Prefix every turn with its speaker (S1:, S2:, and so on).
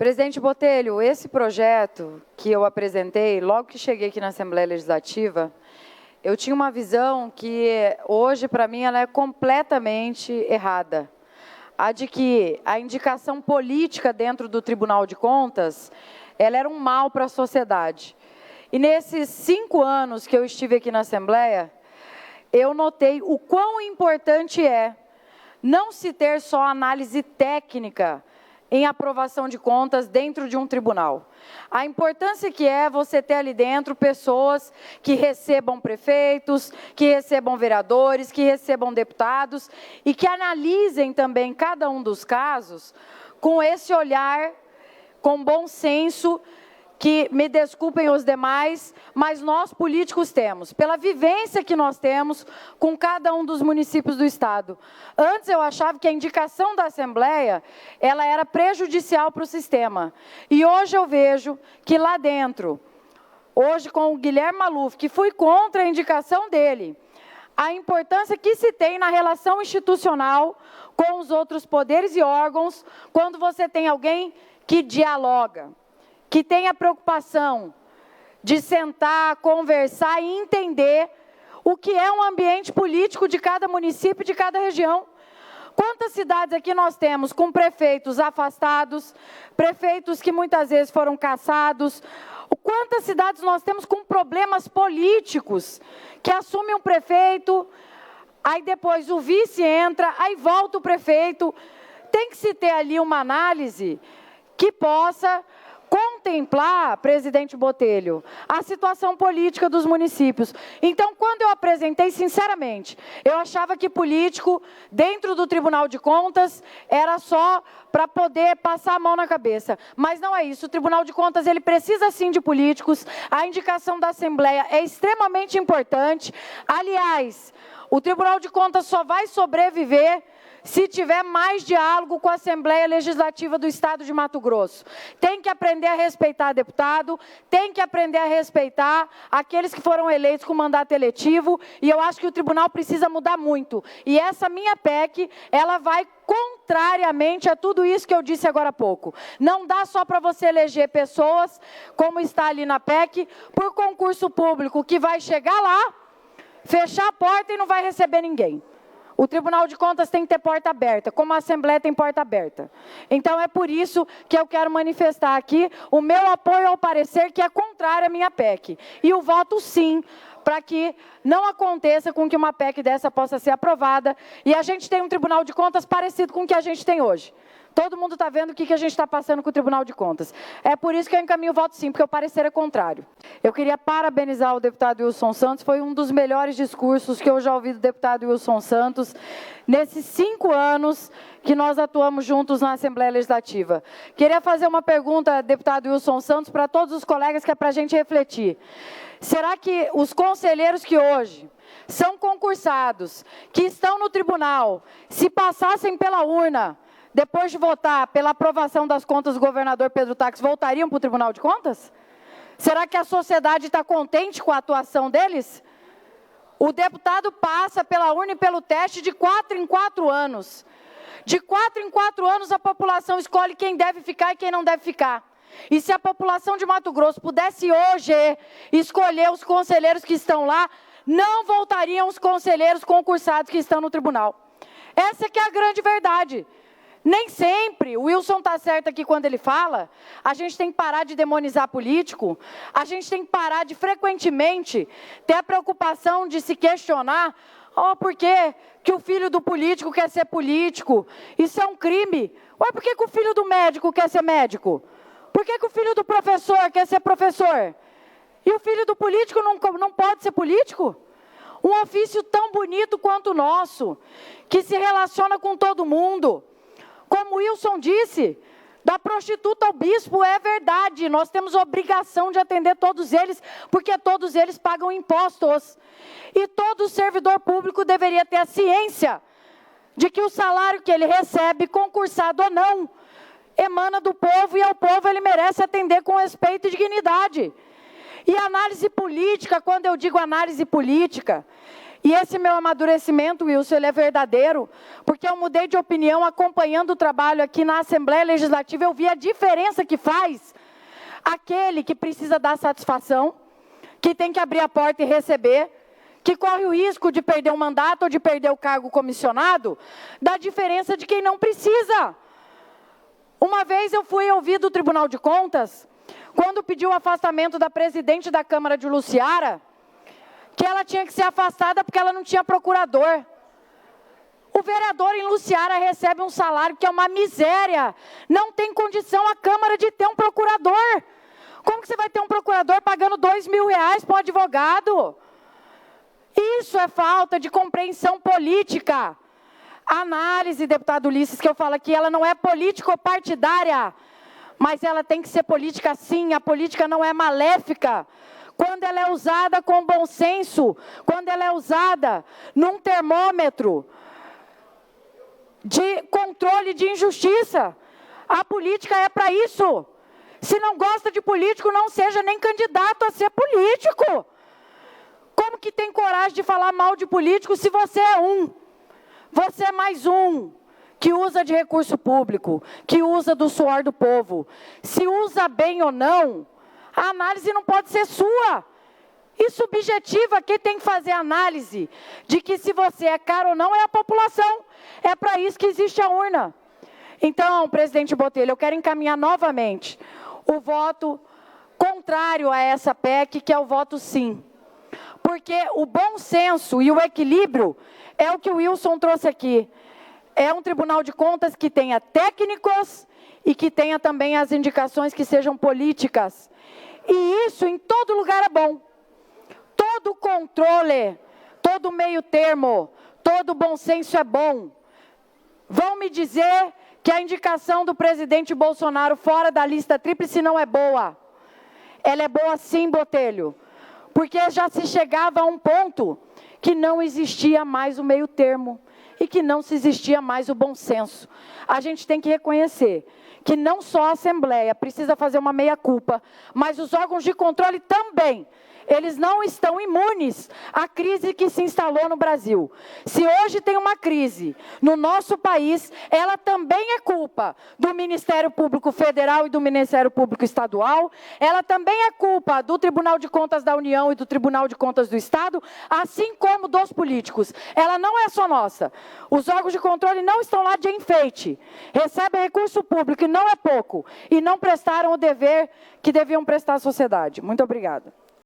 S1: Presidente Botelho, esse projeto que eu apresentei, logo que cheguei aqui na Assembleia Legislativa, eu tinha uma visão que hoje, para mim, ela é completamente errada. A de que a indicação política dentro do Tribunal de Contas, ela era um mal para a sociedade. E nesses 5 anos que eu estive aqui na Assembleia, eu notei o quão importante é não se ter só análise técnica em aprovação de contas dentro de um tribunal. A importância que é você ter ali dentro pessoas que recebam prefeitos, que recebam vereadores, que recebam deputados e que analisem também cada um dos casos com esse olhar, com bom senso, que, me desculpem os demais, mas nós políticos temos, pela vivência que nós temos com cada um dos municípios do Estado. Antes eu achava que a indicação da Assembleia, ela era prejudicial para o sistema. E hoje eu vejo que lá dentro, hoje com o Guilherme Maluf, que fui contra a indicação dele, a importância que se tem na relação institucional com os outros poderes e órgãos, quando você tem alguém que dialoga, que tenha preocupação de sentar, conversar e entender o que é um ambiente político de cada município, de cada região. Quantas cidades aqui nós temos com prefeitos afastados, prefeitos que muitas vezes foram cassados? Quantas cidades nós temos com problemas políticos, que assume um prefeito, aí depois o vice entra, aí volta o prefeito. Tem que se ter ali uma análise que possa contemplar, presidente Botelho, a situação política dos municípios. Então, quando eu apresentei, sinceramente, eu achava que político, dentro do Tribunal de Contas, era só para poder passar a mão na cabeça. Mas não é isso. O Tribunal de Contas, ele precisa sim de políticos. A indicação da Assembleia é extremamente importante. Aliás, o Tribunal de Contas só vai sobreviver se tiver mais diálogo com a Assembleia Legislativa do Estado de Mato Grosso. Tem que aprender a respeitar deputado, tem que aprender a respeitar aqueles que foram eleitos com mandato eletivo, e eu acho que o tribunal precisa mudar muito. E essa minha PEC, ela vai contrariamente a tudo isso que eu disse agora há pouco. Não dá só para você eleger pessoas, como está ali na PEC, por concurso público, que vai chegar lá, fechar a porta e não vai receber ninguém. O Tribunal de Contas tem que ter porta aberta, como a Assembleia tem porta aberta. Então, é por isso que eu quero manifestar aqui o meu apoio ao parecer que é contrário à minha PEC. E o voto sim, para que não aconteça com que uma PEC dessa possa ser aprovada. E a gente tem um Tribunal de Contas parecido com o que a gente tem hoje. Todo mundo está vendo o que a gente está passando com o Tribunal de Contas. É por isso que eu encaminho o voto sim, porque o parecer é contrário. Eu queria parabenizar o deputado Wilson Santos, foi um dos melhores discursos que eu já ouvi do deputado Wilson Santos, nesses 5 anos que nós atuamos juntos na Assembleia Legislativa. Queria fazer uma pergunta, deputado Wilson Santos, para todos os colegas, que é para a gente refletir. Será que os conselheiros que hoje são concursados, que estão no tribunal, se passassem pela urna, depois de votar pela aprovação das contas do governador Pedro Táxi, voltariam para o Tribunal de Contas? Será que a sociedade está contente com a atuação deles? O deputado passa pela urna e pelo teste de 4 em 4 anos. De 4 em 4 anos, a população escolhe quem deve ficar e quem não deve ficar. E se a população de Mato Grosso pudesse hoje escolher os conselheiros que estão lá, não voltariam os conselheiros concursados que estão no tribunal. Essa que é a grande verdade. Nem sempre, o Wilson está certo aqui quando ele fala, a gente tem que parar de demonizar político, a gente tem que parar de, frequentemente, ter a preocupação de se questionar, por que o filho do político quer ser político? Isso é um crime. Por que o filho do médico quer ser médico? Por que o filho do professor quer ser professor? E o filho do político não pode ser político? Um ofício tão bonito quanto o nosso, que se relaciona com todo mundo. Como o Wilson disse, da prostituta ao bispo, é verdade, nós temos obrigação de atender todos eles, porque todos eles pagam impostos. E todo servidor público deveria ter a ciência de que o salário que ele recebe, concursado ou não, emana do povo, e ao povo ele merece atender com respeito e dignidade. E análise política, quando eu digo análise política, E esse meu amadurecimento, Wilson, ele é verdadeiro, porque eu mudei de opinião acompanhando o trabalho aqui na Assembleia Legislativa, eu vi a diferença que faz aquele que precisa dar satisfação, que tem que abrir a porta e receber, que corre o risco de perder o mandato ou de perder o cargo comissionado, da diferença de quem não precisa. Uma vez eu fui ouvir do Tribunal de Contas, quando pediu o afastamento da presidente da Câmara de Luciara, que ela tinha que ser afastada porque ela não tinha procurador. O vereador em Luciara recebe um salário que é uma miséria. Não tem condição a Câmara de ter um procurador. Como que você vai ter um procurador pagando R$2.000 para um advogado? Isso é falta de compreensão política. A análise, deputado Ulisses, que eu falo aqui, ela não é político-partidária, mas ela tem que ser política sim. A política não é maléfica. Quando ela é usada com bom senso, quando ela é usada num termômetro de controle de injustiça, a política é para isso. Se não gosta de político, não seja nem candidato a ser político. Como que tem coragem de falar mal de político se você é um? Você é mais um que usa de recurso público, que usa do suor do povo. Se usa bem ou não, a análise não pode ser sua. E subjetiva, quem tem que fazer a análise de que se você é caro ou não é a população. É para isso que existe a urna. Então, presidente Botelho, eu quero encaminhar novamente o voto contrário a essa PEC, que é o voto sim. Porque o bom senso e o equilíbrio é o que o Wilson trouxe aqui. É um Tribunal de Contas que tenha técnicos e que tenha também as indicações que sejam políticas. E isso em todo lugar é bom. Todo controle, todo meio termo, todo bom senso é bom. Vão me dizer que a indicação do presidente Bolsonaro fora da lista tríplice não é boa. Ela é boa sim, Botelho. Porque já se chegava a um ponto que não existia mais o meio termo e que não se existia mais o bom senso. A gente tem que reconhecer que não só a Assembleia precisa fazer uma meia-culpa, mas os órgãos de controle também. Eles não estão imunes à crise que se instalou no Brasil. Se hoje tem uma crise no nosso país, ela também é culpa do Ministério Público Federal e do Ministério Público Estadual, ela também é culpa do Tribunal de Contas da União e do Tribunal de Contas do Estado, assim como dos políticos. Ela não é só nossa. Os órgãos de controle não estão lá de enfeite, recebem recurso público e não é pouco, e não prestaram o dever que deviam prestar à sociedade. Muito obrigada.